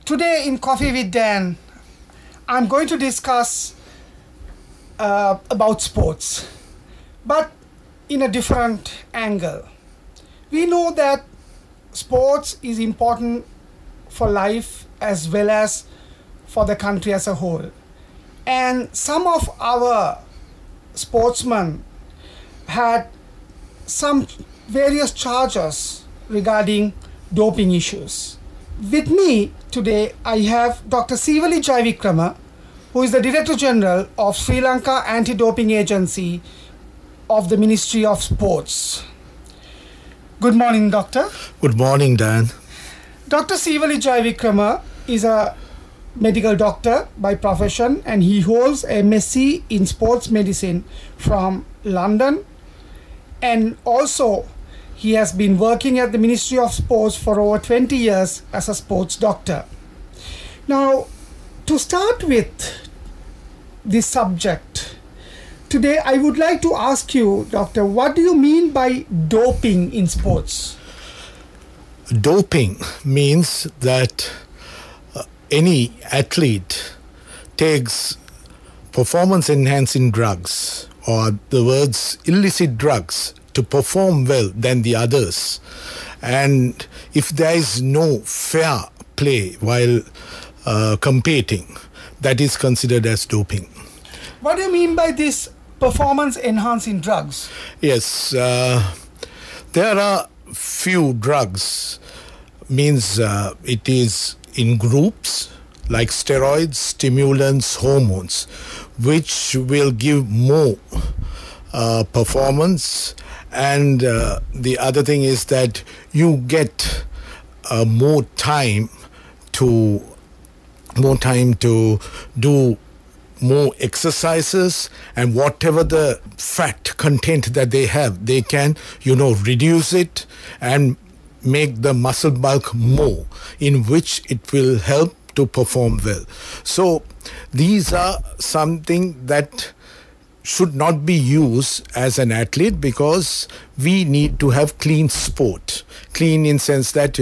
Today in Coffee with Dan, I'm going to discuss about sports, but in a different angle. We know that sports is important for life as well as for the country as a whole. And some of our sportsmen had some various charges regarding doping issues. With me today, I have Dr. Seevali Jayawickrema, who is the Director General of Sri Lanka Anti-Doping Agency of the Ministry of Sports. Good morning, Doctor. Good morning, Dan. Dr. Seevali Jayawickrema is a medical doctor by profession, and he holds a MSc in sports medicine from London, and also he has been working at the Ministry of Sports for over 20 years as a sports doctor. Now, to start with this subject, today I would like to ask you, Doctor, what do you mean by doping in sports? Doping means that any athlete takes performance-enhancing drugs, or the words illicit drugs, to perform well than the others. And if there is no fair play while competing, that is considered as doping. What do you mean by this performance-enhancing drugs? Yes, there are few drugs, means it is in groups like steroids, stimulants, hormones, which will give more performance. And the other thing is that you get more time to do more exercises, and whatever the fat content that they have, they can reduce it and make the muscle bulk more, in which it will help to perform well. So these are something that should not be used as an athlete, because we need to have clean sport. Clean in sense that,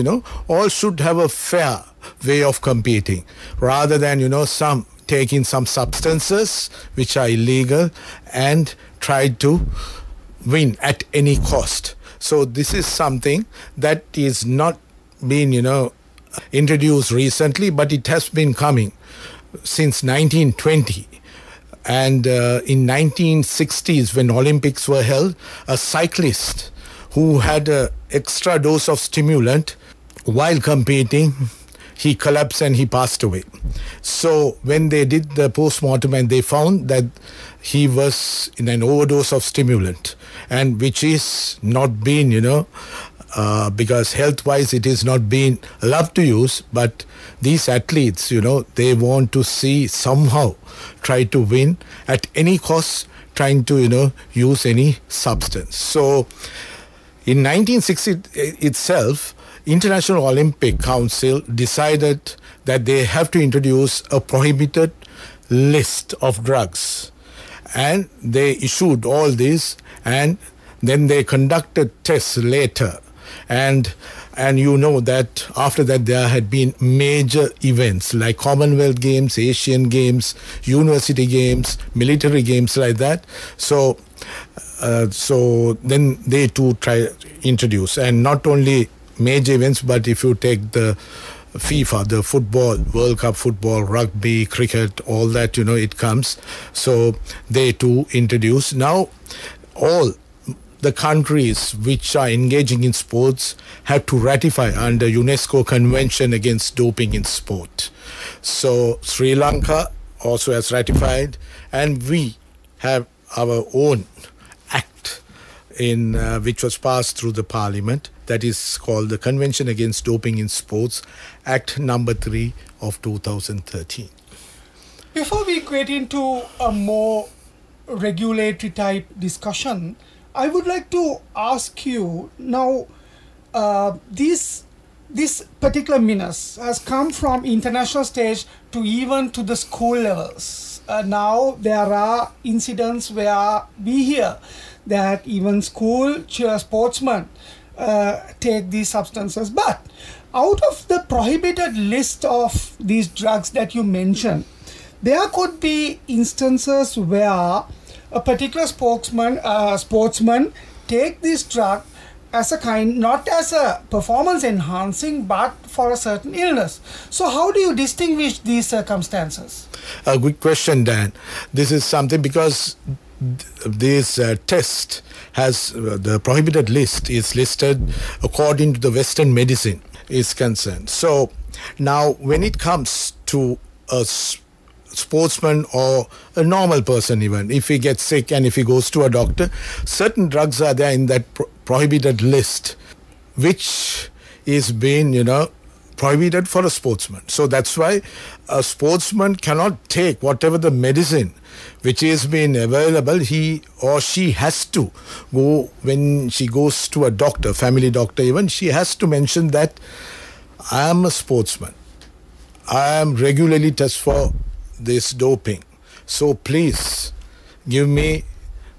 all should have a fair way of competing, rather than, some taking some substances which are illegal and try to win at any cost. So this is something that is not been, introduced recently, but it has been coming since 1920. And in 1960s, when Olympics were held, a cyclist who had an extra dose of stimulant while competing, he collapsed and he passed away. So when they did the post-mortem, and they found that he was in an overdose of stimulant, and which is not been, because health-wise it is not being allowed to use, but these athletes, they want to see somehow try to win at any cost, trying to, use any substance. So in 1960 itself, International Olympic Council decided that they have to introduce a prohibited list of drugs. And they issued all this, and then they conducted tests later. And that after that there had been major events like Commonwealth Games, Asian Games, University Games, military games like that. So then they too try introduce, and not only major events, but if you take the FIFA, the football, World Cup football, rugby, cricket, all that, it comes. So they too introduce. Now all the countries which are engaging in sports have to ratify under UNESCO Convention Against Doping in Sport. So Sri Lanka also has ratified, and we have our own act in which was passed through the Parliament, that is called the Convention Against Doping in Sports, Act number 3 of 2013. Before we get into a more regulatory type discussion, I would like to ask you now, this particular menace has come from international stage to even to the school levels. Now there are incidents where we hear that even school sportsmen take these substances. But out of the prohibited list of these drugs that you mentioned, there could be instances where a particular sportsman take this drug as a kind, not as a performance enhancing, but for a certain illness. So how do you distinguish these circumstances? A good question, Dan. This is something because this test has the prohibited list is listed according to the Western medicine is concerned. So now when it comes to a sportsman or a normal person, even if he gets sick and if he goes to a doctor, certain drugs are there in that prohibited list which is being prohibited for a sportsman. So that's why a sportsman cannot take whatever the medicine which is being available. He or she has to go, when she goes to a doctor, family doctor even, she has to mention that I am a sportsman, I am regularly tested for this doping, so please give me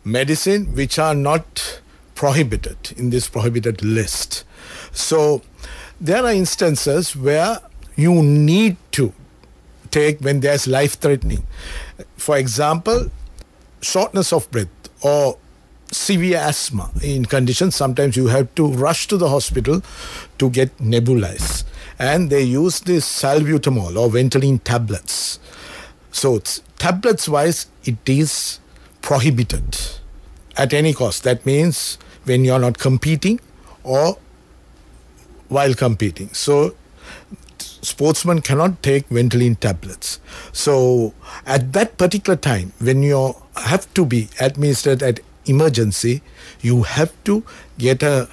medicine which are not prohibited in this prohibited list. So there are instances where you need to take when there's life-threatening. For example, shortness of breath or severe asthma in conditions, sometimes you have to rush to the hospital to get nebulized. And they use this salbutamol or Ventolin tablets. So tablets-wise, it is prohibited at any cost. That means when you're not competing or while competing. So sportsmen cannot take Ventolin tablets. So at that particular time, when you have to be administered at emergency, you have to get a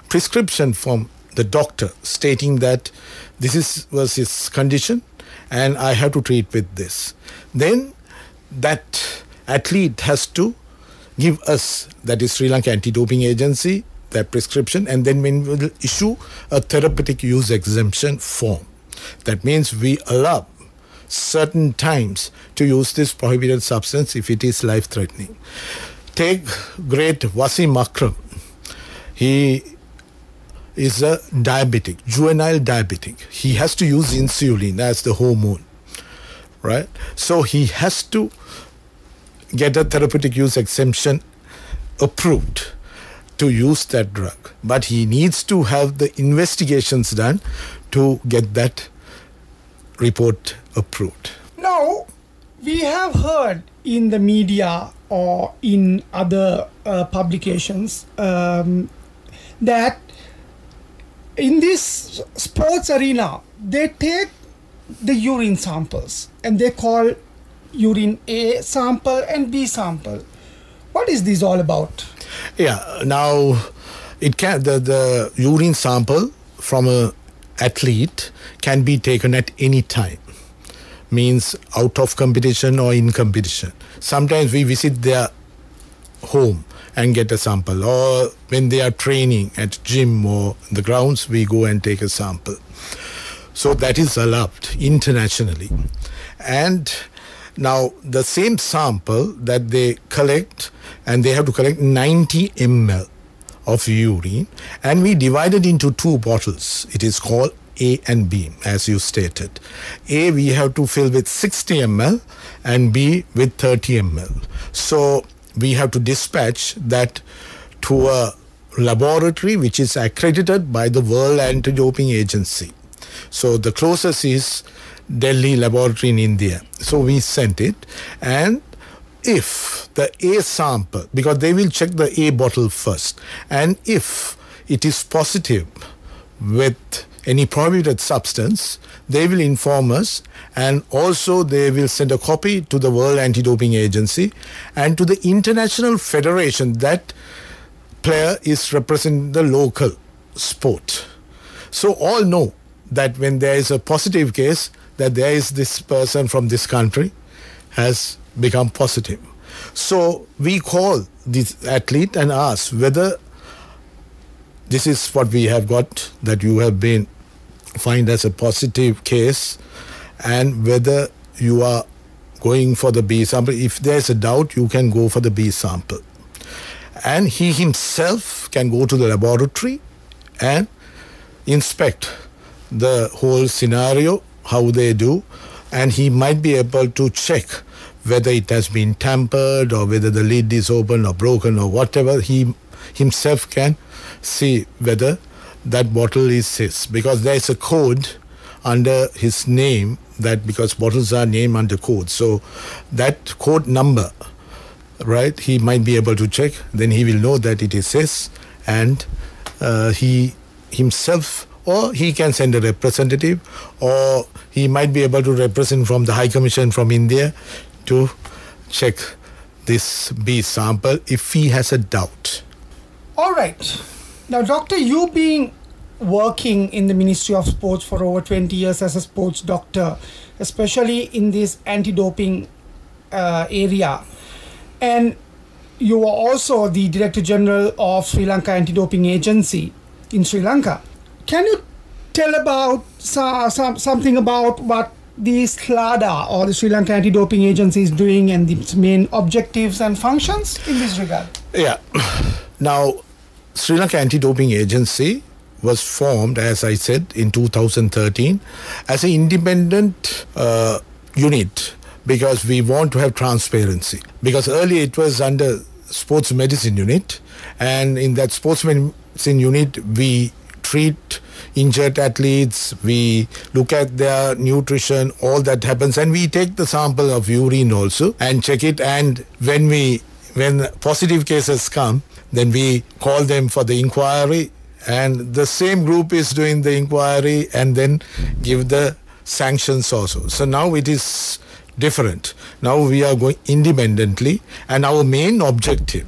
prescription from the doctor stating that this was his condition and I have to treat with this. Then that athlete has to give us, that is Sri Lanka Anti-Doping Agency, that prescription, and then we will issue a therapeutic use exemption form. That means we allow certain times to use this prohibited substance if it is life-threatening. Take great Wasim Akram. He is a diabetic, juvenile diabetic. He has to use insulin as the hormone, right? So he has to get a therapeutic use exemption approved to use that drug. But he needs to have the investigations done to get that report approved. Now, we have heard in the media or in other publications that in this sports arena, they take the urine samples and they call urine A sample and B sample. What is this all about? Yeah, now it can the urine sample from a athlete can be taken at any time, means out of competition or in competition. Sometimes we visit their home and get a sample, or when they are training at gym or the grounds, we go and take a sample. So that is allowed internationally. And now the same sample that they collect, and they have to collect 90 ml of urine, and we divide it into two bottles. It is called A and B, as you stated. A we have to fill with 60 ml and B with 30 ml. So we have to dispatch that to a laboratory which is accredited by the World Anti-Doping Agency. So the closest is Delhi laboratory in India. So we sent it, and if the A sample, because they will check the A bottle first, and if it is positive with any prohibited substance, they will inform us, and also they will send a copy to the World Anti-Doping Agency and to the international federation that player is representing the local sport. So all know that when there is a positive case, that there is this person from this country has become positive. So we call this athlete and ask whether this is what we have got, that you have been fined as a positive case, and whether you are going for the B sample. If there's a doubt, you can go for the B sample. And he himself can go to the laboratory and inspect the whole scenario, how they do, and he might be able to check whether it has been tampered or whether the lid is open or broken or whatever. He himself can see whether that bottle is his, because there is a code under his name, that because bottles are named under code. So that code number, right, he might be able to check. Then he will know that it is his, and he himself, or he can send a representative, or he might be able to represent from the High Commission from India to check this B sample if he has a doubt. All right. Now, Doctor, you being working in the Ministry of Sports for over 20 years as a sports doctor, especially in this anti-doping area, and you are also the Director General of Sri Lanka Anti-Doping Agency in Sri Lanka. Can you tell about something about what the SLADA, or the Sri Lanka Anti-Doping Agency, is doing and its main objectives and functions in this regard? Yeah. Now, Sri Lanka Anti-Doping Agency was formed, as I said, in 2013 as an independent unit, because we want to have transparency. Because earlier it was under Sports Medicine Unit, and in that Sports Medicine Unit we treat injured athletes, we look at their nutrition, all that happens, and we take the sample of urine also and check it, and when positive cases come, then we call them for the inquiry, and the same group is doing the inquiry and then give the sanctions also. So now it is different. Now we are going independently, and our main objective,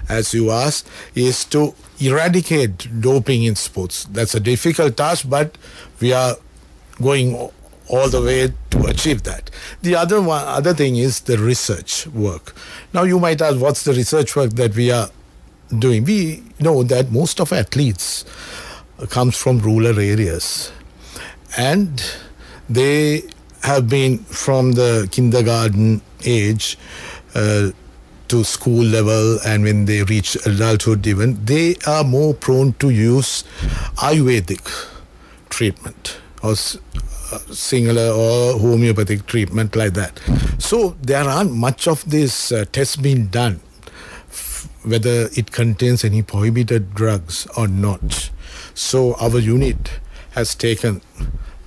as you asked, is to eradicate doping in sports. That's a difficult task, but we are going all the way to achieve that. The other thing is the research work. Now you might ask, what's the research work that we are doing? We know that most of athletes comes from rural areas, and they have been from the kindergarten age to school level, and when they reach adulthood even, they are more prone to use Ayurvedic treatment or singular or homeopathic treatment like that. So there aren't much of this tests being done, whether it contains any prohibited drugs or not. So our unit has taken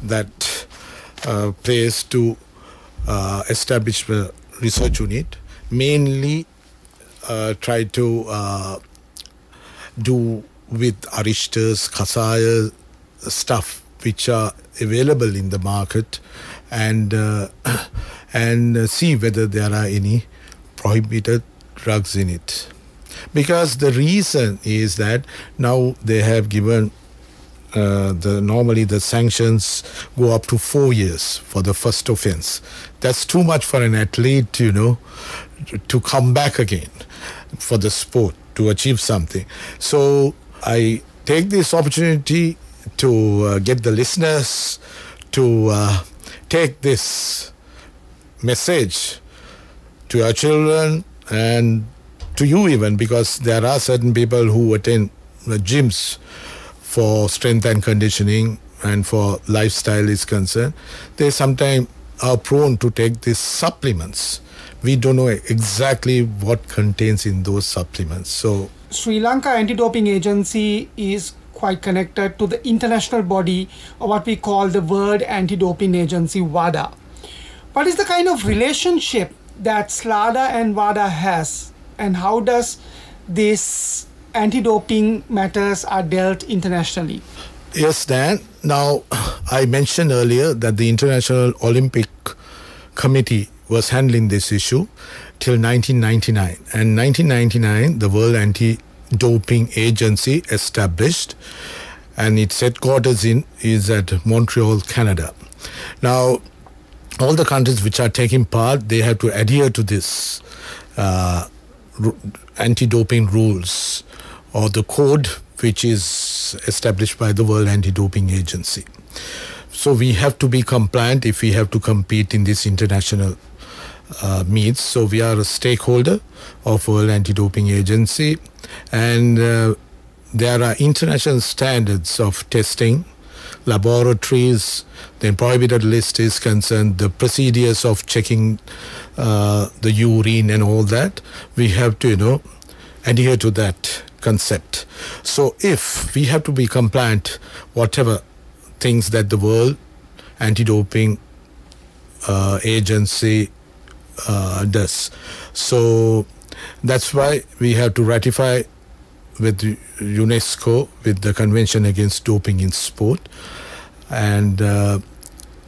that place to establish a research unit, mainly try to do with aristas, kasaya stuff which are available in the market, and see whether there are any prohibited drugs in it. Because the reason is that now they have given normally the sanctions go up to 4 years for the first offense. That's too much for an athlete, to come back again for the sport, to achieve something. So I take this opportunity to get the listeners to take this message to our children and to you even, because there are certain people who attend gyms for strength and conditioning and for lifestyle is concerned. They sometimes are prone to take these supplements. We don't know exactly what contains in those supplements. So Sri Lanka Anti-Doping Agency is quite connected to the international body, or what we call the World Anti-Doping Agency, WADA. What is the kind of relationship that SLADA and WADA has, and how does this anti-doping matters are dealt internationally? Yes, Dan. Now, I mentioned earlier that the International Olympic Committee was handling this issue till 1999. And 1999, the World Anti-Doping Agency established, and its headquarters is at Montreal, Canada. Now, all the countries which are taking part, they have to adhere to this anti-doping rules, or the code which is established by the World Anti-Doping Agency. So we have to be compliant if we have to compete in this international meets. So we are a stakeholder of World Anti-Doping Agency, and there are international standards of testing laboratories, then prohibited list is concerned, the procedures of checking the urine and all that, we have to, adhere to that concept. So if we have to be compliant, whatever things that the World Anti-Doping Agency does. So that's why we have to ratify with UNESCO with the Convention Against Doping in Sport. And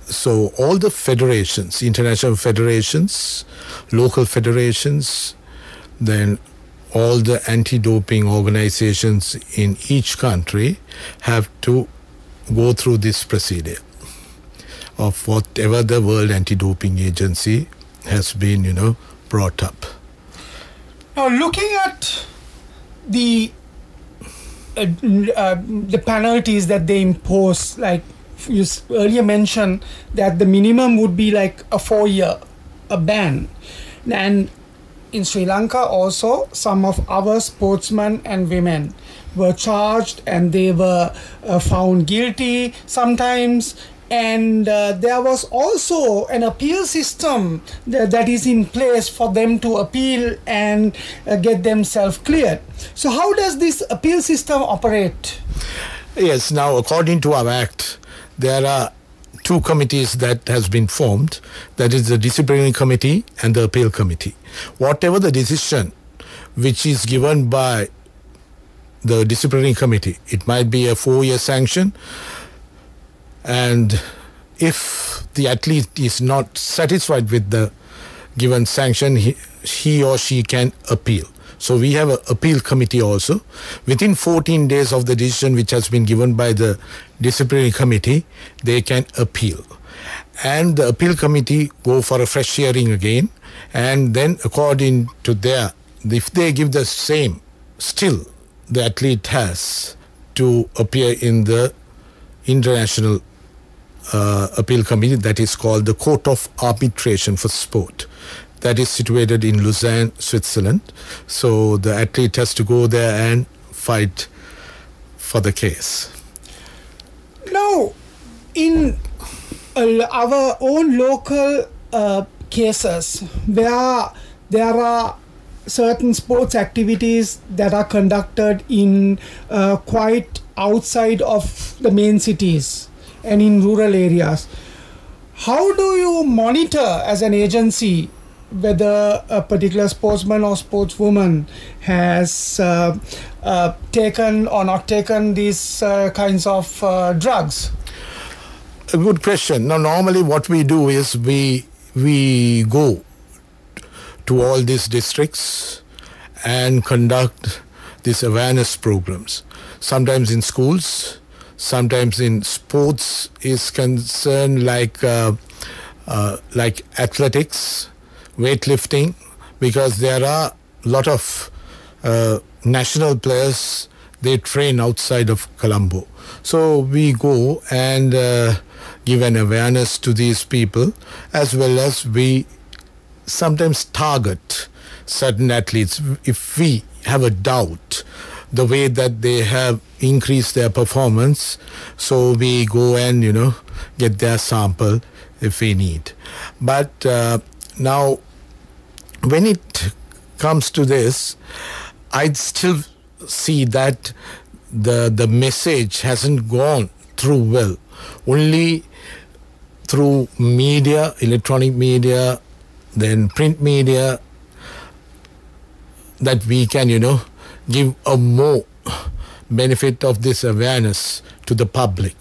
so all the federations, international federations, local federations, then all the anti-doping organizations in each country have to go through this procedure of whatever the World Anti-Doping Agency has been, brought up. Now, looking at the penalties that they impose, like you earlier mentioned, that the minimum would be like a 4-year ban, and in Sri Lanka also some of our sportsmen and women were charged and they were found guilty sometimes, and there was also an appeal system that is in place for them to appeal and get themselves cleared. So how does this appeal system operate? Yes, now according to our act, there are 2 committees that has been formed, that is the disciplinary committee and the appeal committee. Whatever the decision which is given by the disciplinary committee, it might be a 4-year sanction, and if the athlete is not satisfied with the given sanction, he or she can appeal. So we have an appeal committee also. Within 14 days of the decision which has been given by the disciplinary committee, they can appeal. And the appeal committee go for a fresh hearing again, and then according to if they give the same, still the athlete has to appear in the international appeal committee that is called the Court of Arbitration for Sport. That is situated in Lausanne, Switzerland. So the athlete has to go there and fight for the case. Now, in our own local cases, where there are certain sports activities that are conducted in quite outside of the main cities and in rural areas, how do you monitor as an agency whether a particular sportsman or sportswoman has taken or not taken these kinds of drugs? A good question. Now, normally what we do is we go to all these districts and conduct these awareness programs. Sometimes in schools, sometimes in sports is concerned like athletics, weightlifting, because there are a lot of national players, they train outside of Colombo. So we go and give an awareness to these people, as well as we sometimes target certain athletes. If we have a doubt, the way that they have increased their performance, so we go and, get their sample if we need. But now, when it comes to this, I still see that the message hasn't gone through well. Only through media, electronic media, then print media, that we can, give a more benefit of this awareness to the public.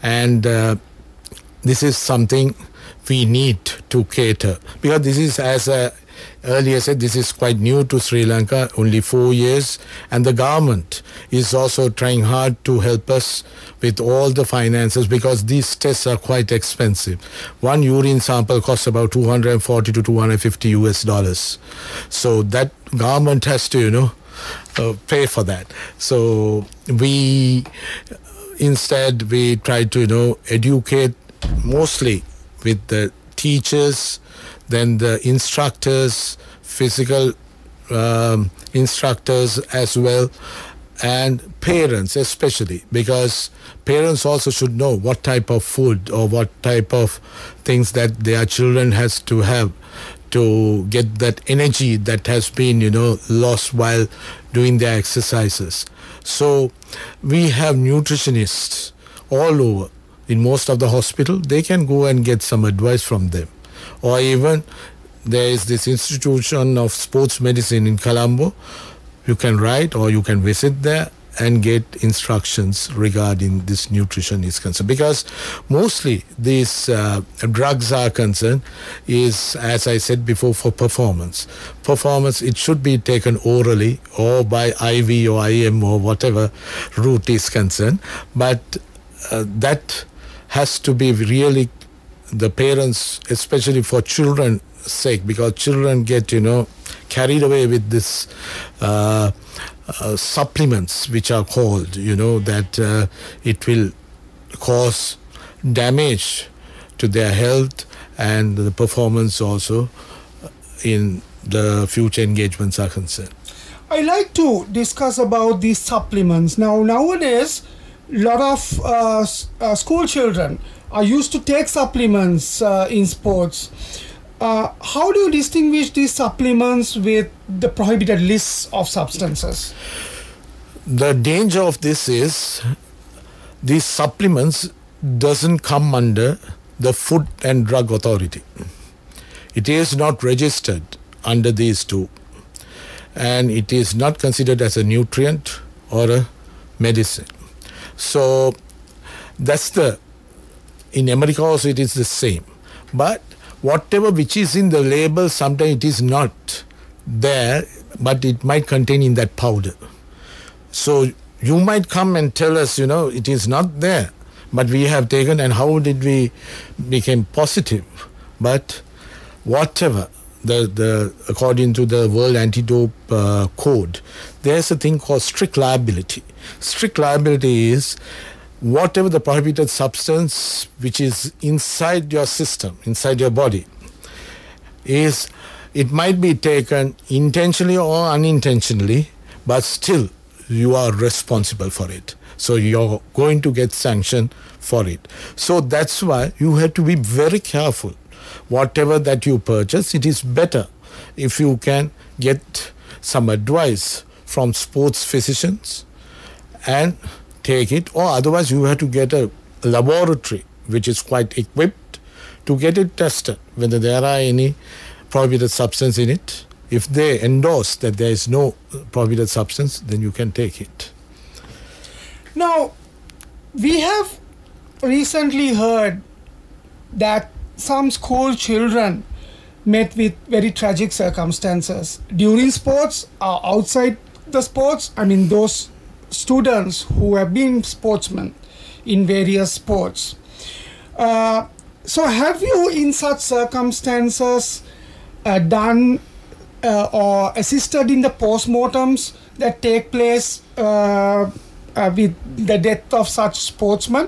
And this is something we need to cater, because this is, as earlier said, this is quite new to Sri Lanka, only 4 years, and the government is also trying hard to help us with all the finances, because these tests are quite expensive. One urine sample costs about $240 to $250. So that government has to, pay for that. So we try to, educate mostly with the teachers, then the instructors, physical instructors as well, and parents especially, because parents also should know what type of food or what type of things that their children has to have to get that energy that has been, lost while doing their exercises. So we have nutritionists all over. In most of the hospital, they can go and get some advice from them. Or even there is this institution of sports medicine in Colombo. You can write or you can visit there and get instructions regarding this nutrition is concerned. Because mostly these drugs are concerned is, as I said before, for performance. Performance, it should be taken orally or by IV or IM or whatever route is concerned. But that has to be really the parents, especially for children's sake, because children get, carried away with this supplements which are called, that it will cause damage to their health and the performance also in the future engagements are concerned. I like to discuss about these supplements. Nowadays, a lot of school children are used to take supplements in sports. How do you distinguish these supplements with the prohibited lists of substances? The danger of this is these supplements doesn't come under the Food and Drug Authority. It is not registered under these two, and it is not considered as a nutrient or a medicine. So that's in America also it is the same. But whatever which is in the label, sometimes it is not there, but it might contain in that powder. So you might come and tell us, it is not there, but we have taken, and how did we become positive? But whatever, according to the World Anti-Dope Code, there's a thing called strict liability. Strict liability is whatever the prohibited substance which is inside your system, inside your body, it might be taken intentionally or unintentionally, but still you are responsible for it. So you're going to get sanctioned for it. So that's why you have to be very careful. Whatever that you purchase, it is better if you can get some advice from sports physicians and take it, or otherwise you have to get a laboratory which is quite equipped to get it tested whether there are any prohibited substance in it. If they endorse that there is no prohibited substance, then you can take it. Now, we have recently heard that some school children met with very tragic circumstances during sports or outside the sports. I mean, those students who have been sportsmen in various sports. So have you in such circumstances done or assisted in the postmortems that take place with the death of such sportsmen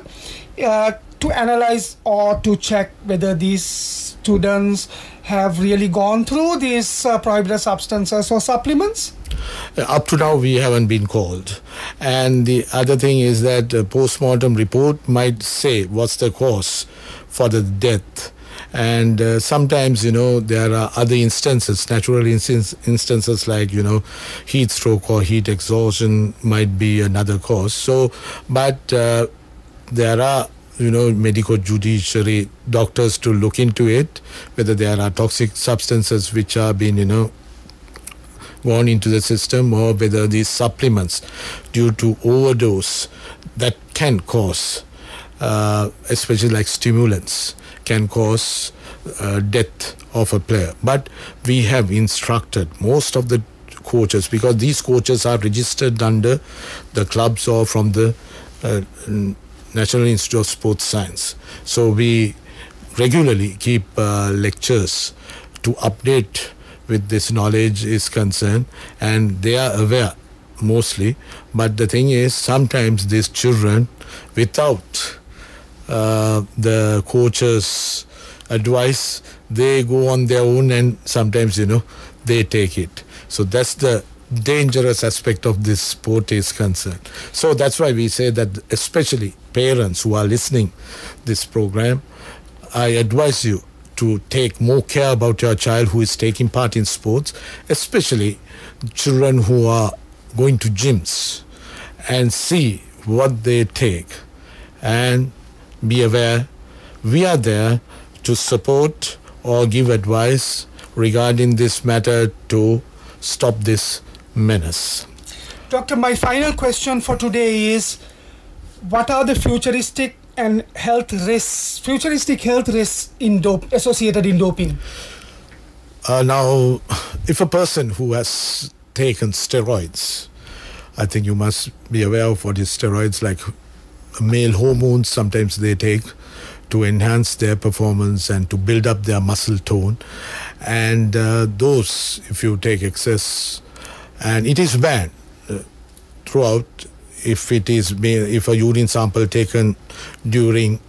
to analyze or to check whether these students have really gone through these prohibited substances or supplements? Up to now, we haven't been called. And the other thing is that a post-mortem report might say what's the cause for the death. And sometimes, there are other instances, natural instances like, heat stroke or heat exhaustion might be another cause. So, but there are, medical judiciary doctors to look into it, whether there are toxic substances which are being, gone into the system, or whether these supplements due to overdose that can cause, especially like stimulants, can cause death of a player. But we have instructed most of the coaches, because these coaches are registered under the clubs or from the National Institute of Sports Science. So we regularly keep lectures to update with this knowledge is concerned, and they are aware mostly. But the thing is, sometimes these children, without the coach's advice, they go on their own, and sometimes, they take it. So that's the dangerous aspect of this sport is concerned. So that's why we say that especially parents who are listening this program, I advise you to take more care about your child who is taking part in sports, especially children who are going to gyms, and see what they take and be aware. We are there to support or give advice regarding this matter to stop this menace. Doctor, my final question for today is, what are the futuristic health risks associated in doping? Now, if a person who has taken steroids, I think you must be aware of what is steroids, like male hormones sometimes they take to enhance their performance and to build up their muscle tone. And those, if you take excess, and it is banned throughout, if a urine sample taken during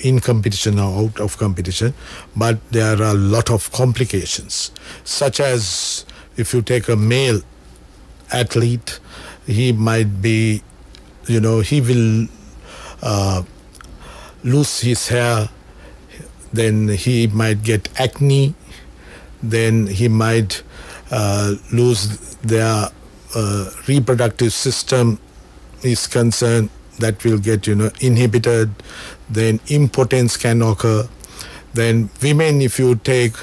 in competition or out of competition, but there are a lot of complications, such as if you take a male athlete, he might be, he will lose his hair, then he might get acne, then he might lose their reproductive system is concerned, that will get inhibited, then impotence can occur. Then women, if you take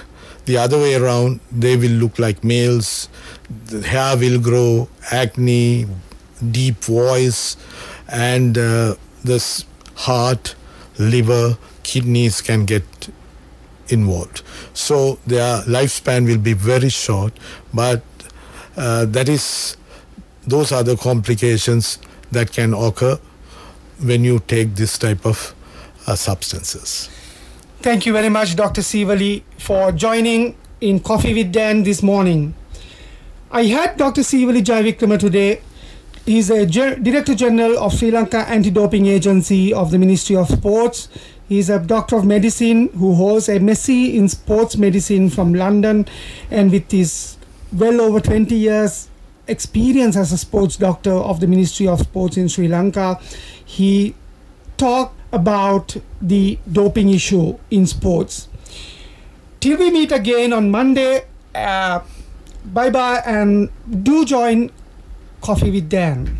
the other way around, they will look like males, the hair will grow, acne, deep voice, and this heart, liver, kidneys can get involved. So their lifespan will be very short, but those are the complications that can occur when you take this type of substances. Thank you very much, Dr. Seevali, for joining in Coffee with Dan this morning. I had Dr. Seevali Jayawickrema today. He's a Director General of Sri Lanka Anti-Doping Agency of the Ministry of Sports. He's a Doctor of Medicine who holds a MSc in Sports Medicine from London, and with his well over 20 years experience as a sports doctor of the Ministry of Sports in Sri Lanka, he talked about the doping issue in sports. Till we meet again on Monday, bye-bye, and do join Coffee with Dan.